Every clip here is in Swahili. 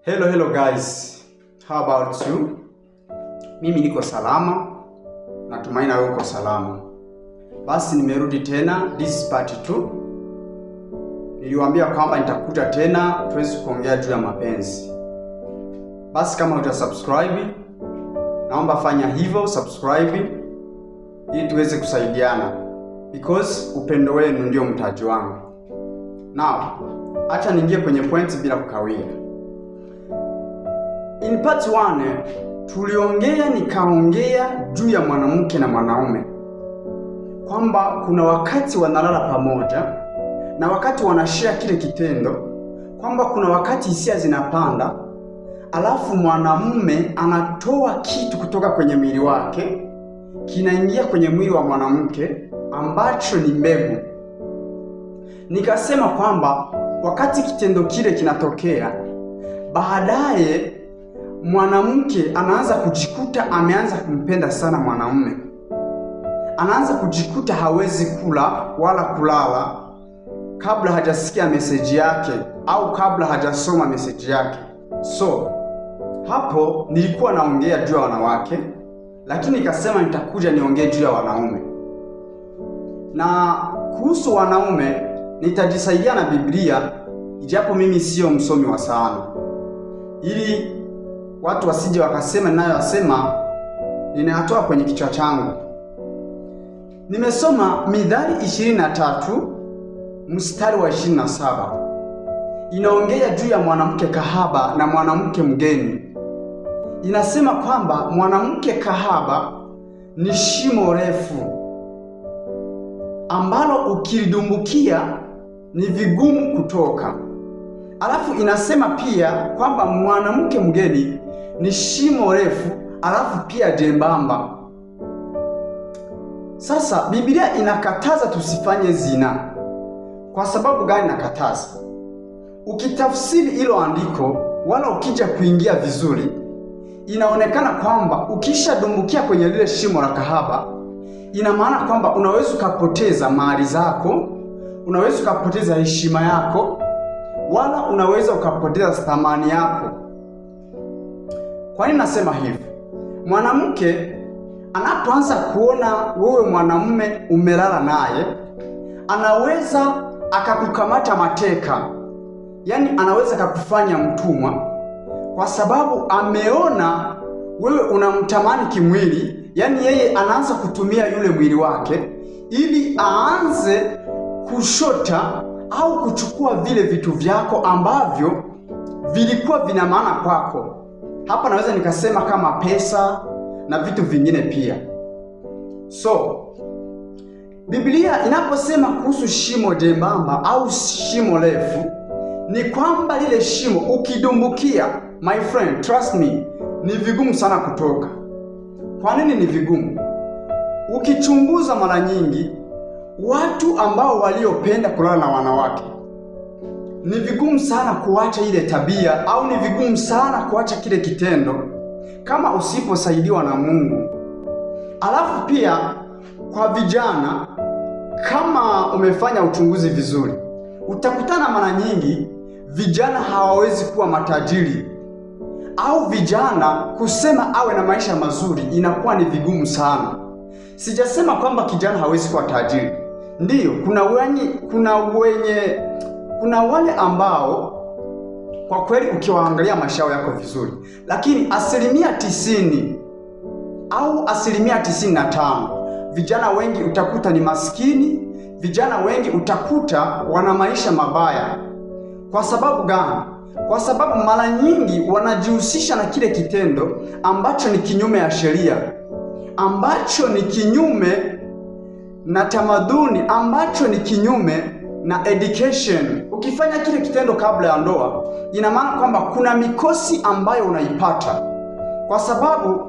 Hello guys, how about you? Mimi niko salama, natumaini wewe uko salama. Basi nimerudi tena, this is part 2. Niliwaambia kwamba nitakuja tena tuweze kuongea juu ya mapenzi. Basi kama hujasubscribe, naomba fanya hivyo, subscribe ili tuweze kusaidiana, because upendo wenu ndio mtaji wangu. Now, acha niingie kwenye points bila kukawia. In part 1 nikaongea juu ya mwanamke na mwanaume, kwamba kuna wakati wanalala pamoja na wakati wanashare kile kitendo, kwamba kuna wakati hisia zinapanda, alafu mwanamume anatoa kitu kutoka kwenye mwili wake kinaingia kwenye mwili wa mwanamke ambacho ni mbegu. Nikasema kwamba wakati kitendo kile kinatokea, baadaye mwanamke anaanza kujikuta ameanza kumpenda sana mwanamume. Anaanza kujikuta hawezi kula wala kulala kabla hajasikia message yake au kabla hajasoma message yake. So, hapo nilikuwa naongea juu ya wanawake, lakini nikasema nitakuja niongee juu ya wanaume. Na kuhusu wanaume nitajisaidia na Biblia, ijapo mimi sio msomi wa sana, ili watu wasije wakasema ninayosema ninayatoa kwenye kichwa changu. Nimesoma Mithali 23 mstari wa 27. Inaongea juu ya mwanamke kahaba na mwanamke mgeni. Inasema kwamba mwanamke kahaba ni shimo refu ambalo ukilidumbukia ni vigumu kutoka. Alafu inasema pia kwamba mwanamke mgeni ni shimo refu alafu pia jembamba. Sasa Biblia inakataza tusifanye zina. Kwa sababu gani nakataza? Ukitafsiri hilo andiko wala ukija kuingia vizuri, inaonekana kwamba ukishadumbukia kwenye lile shimo la kahaba, ina maana kwamba unaweza ukapoteza mali zako, unaweza ukapoteza heshima yako, wala unaweza ukapoteza thamani yako. Kwa nini nasema hivi? Mwanamke anapoanza kuona wewe mwanamume umelala naye, anaweza akakukamata mateka. Yaani anaweza akakufanya mtumwa, kwa sababu ameona wewe unamtamani kimwili. Yaani yeye anaanza kutumia yule mwili wake ili aanze kushota au kuchukua vile vitu vyako ambavyo vilikuwa vina maana kwako. Hapa naweza nikasema kama pesa na vitu vingine pia. So, Biblia inaposema kuhusu shimo jembamba au shimo refu, ni kwamba lile shimo ukidumbukia, my friend, trust me, ni vigumu sana kutoka. Kwa nini ni vigumu? Ukichunguza mara nyingi, watu ambao waliopenda kulala na wanawake, ni vigumu sana kuacha ile tabia, au ni vigumu sana kuacha kile kitendo kama usiposaidiwa na Mungu. Alafu pia kwa vijana, kama umefanya uchunguzi vizuri, utakutana mara nyingi vijana hawawezi kuwa matajiri, au vijana kusema awe na maisha mazuri inakuwa ni vigumu sana. Sijasema kwamba kijana hawezi kuwa tajiri. Ndiyo, kuna wale ambao kwa kweli ukiwaangalia maisha yako vizuri, lakini 90% au 95% vijana wengi utakuta ni maskini. Vijana wengi utakuta wana maisha mabaya. Kwa sababu gani? Kwa sababu mara nyingi wanajihusisha na kile kitendo ambacho ni kinyume ya sheria, ambacho ni kinyume na tamaduni, ambacho ni kinyume na education. Ukifanya kile kitendo kabla ya ndoa, ina maana kwamba kuna mikosi ambayo unaipata. Kwa sababu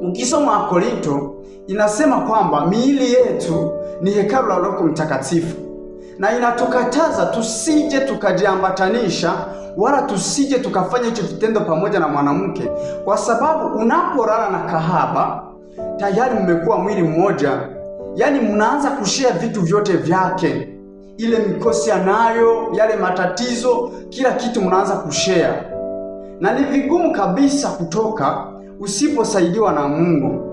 ukisoma Wakorintho inasema kwamba miili yetu ni hekalu la Roho Mtakatifu, na inatukataza tusije tukajiambatanisha wala tusije tukafanya hicho kitendo pamoja na mwanamke, kwa sababu unapolala na kahaba tayari mmekuwa mwili mmoja. Yaani mnaanza kushare vitu vyote vyake, ile mikosi anayo, yale matatizo, kila kitu mnaanza kushare. na ni vigumu kabisa kutoka usiposaidiwa na Mungu.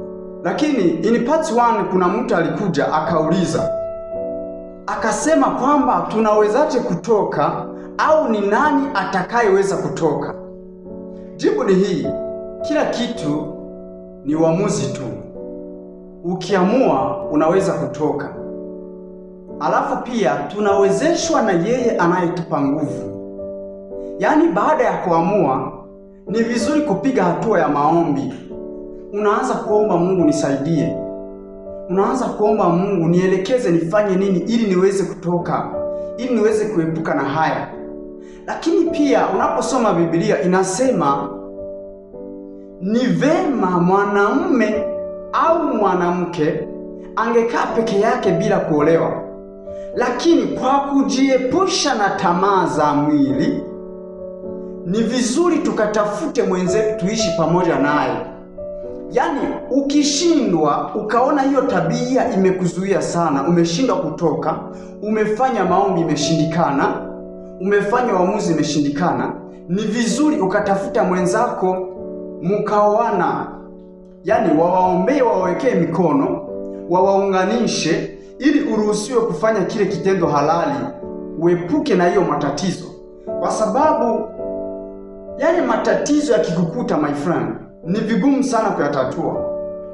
Lakini in part 1 kuna mtu alikuja akauliza, akasema kwamba tunawezaje kutoka, au ni nani atakayeweza kutoka? Jibu ni hii: kila kitu ni uamuzi tu. Ukiamua unaweza kutoka. Alafu pia tunawezeshwa na yeye anayetupa nguvu. Yaani baada ya kuamua ni vizuri kupiga hatua ya maombi. Unaanza kuomba Mungu nisaidie. Unaanza kuomba Mungu nielekeze nifanye nini ili niweze kutoka, ili niweze kuepuka na haya. Lakini pia unaposoma Biblia inasema ni vema mwanamume au mwanamke angekaa peke yake bila kuolewa, lakini kwa kujiepusha na tamaa za mwili ni vizuri tukatafute mwenzetu tuishi pamoja naye. Yaani ukishindwa ukaona hiyo tabia imekuzuia sana, umeshindwa kutoka, umefanya maombi imeshindikana, umefanya uamuzi imeshindikana, ni vizuri ukatafuta mwenzako mkaoana. Yaani wawaombee, wawekee mikono, wawaunganishe ili uruhusiwe kufanya kile kitendo halali, uepuke na hiyo matatizo. Kwa sababu yale matatizo yakikukuta, my friend, ni vigumu sana kuyatatua,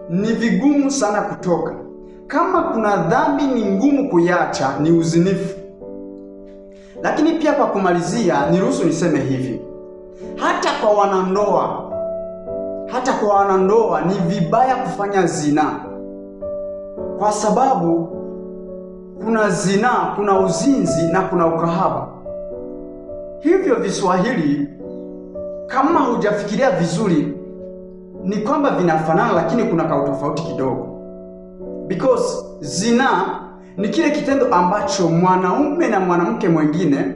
ni vigumu sana kutoka. Kama kuna dhambi ni ngumu kuiacha, ni uzinifu. Lakini pia kwa kumalizia, niruhusu niseme hivi: hata kwa wanandoa ni vibaya kufanya zinaa, kwa sababu kuna zinaa, kuna uzinzi na kuna ukahaba. Hivyo viswahili kama hujafikiria vizuri ni kwamba vinafanana, lakini kuna kautofauti kidogo. Because zinaa ni kile kitendo ambacho mwanaume na mwanamke mwingine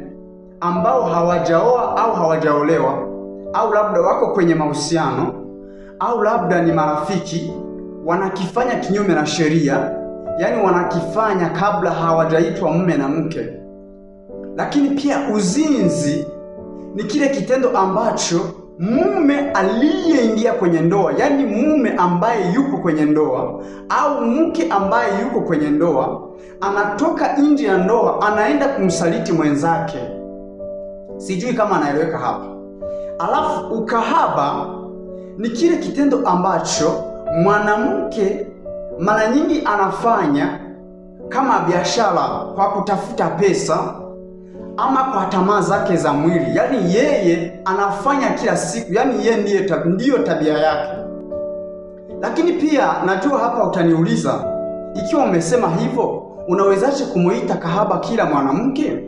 ambao hawajaoa au hawajaolewa, au labda wako kwenye mahusiano, au labda ni marafiki, wanakifanya kinyume na sheria. Yaani wanakifanya kabla hawajaitwa mume na mke. Lakini pia uzinzi ni kile kitendo ambacho mume aliyeingia kwenye ndoa, yaani mume ambaye yuko kwenye ndoa au mke ambaye yuko kwenye ndoa, anatoka nje ya ndoa anaenda kumsaliti mwenzake. Sijui kama anaeleweka hapa. Alafu ukahaba ni kile kitendo ambacho mwanamke mara nyingi anafanya kama biashara kwa kutafuta pesa ama kwa tamaa zake za mwili. Yaani yeye anafanya kila siku, yaani yeye ndiyo tabia yake. Lakini pia najua hapa utaniuliza, ikiwa umesema hivyo, unawezaje kumuita kahaba kila mwanamke?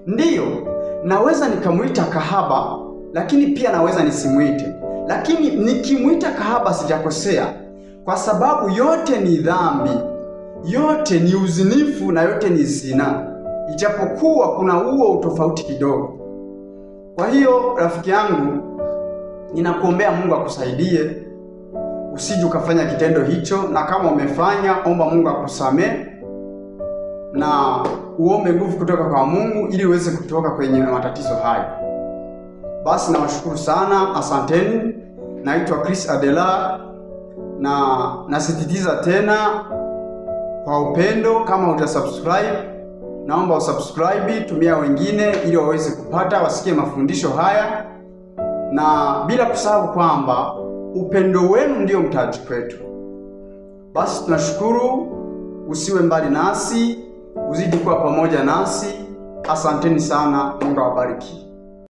Ndiyo, naweza nikamuita kahaba, lakini pia naweza nisimuite. Lakini nikimuita kahaba sijakosea, kwa sababu yote ni dhambi, yote ni uzinifu na yote ni zina, ijapokuwa kuna huo utofauti kidogo. Kwa hiyo rafiki yangu, ninakuombea Mungu akusaidie usije ukafanya kitendo hicho, na kama umefanya, omba Mungu akusamehe na uombe nguvu kutoka kwa Mungu ili uweze kutoka kwenye matatizo hayo. Basi nawashukuru sana, asanteni. Naitwa Chris Adela, na nasisitiza tena kwa upendo, kama hujasubscribe, naomba usubscribe, tumia wengine ili waweze kupata, wasikie mafundisho haya, na bila kusahau kwamba upendo wenu ndio mtaji kwetu. Basi tunashukuru, usiwe mbali nasi, uzidi kuwa pamoja nasi. Asanteni sana, Mungu awabariki.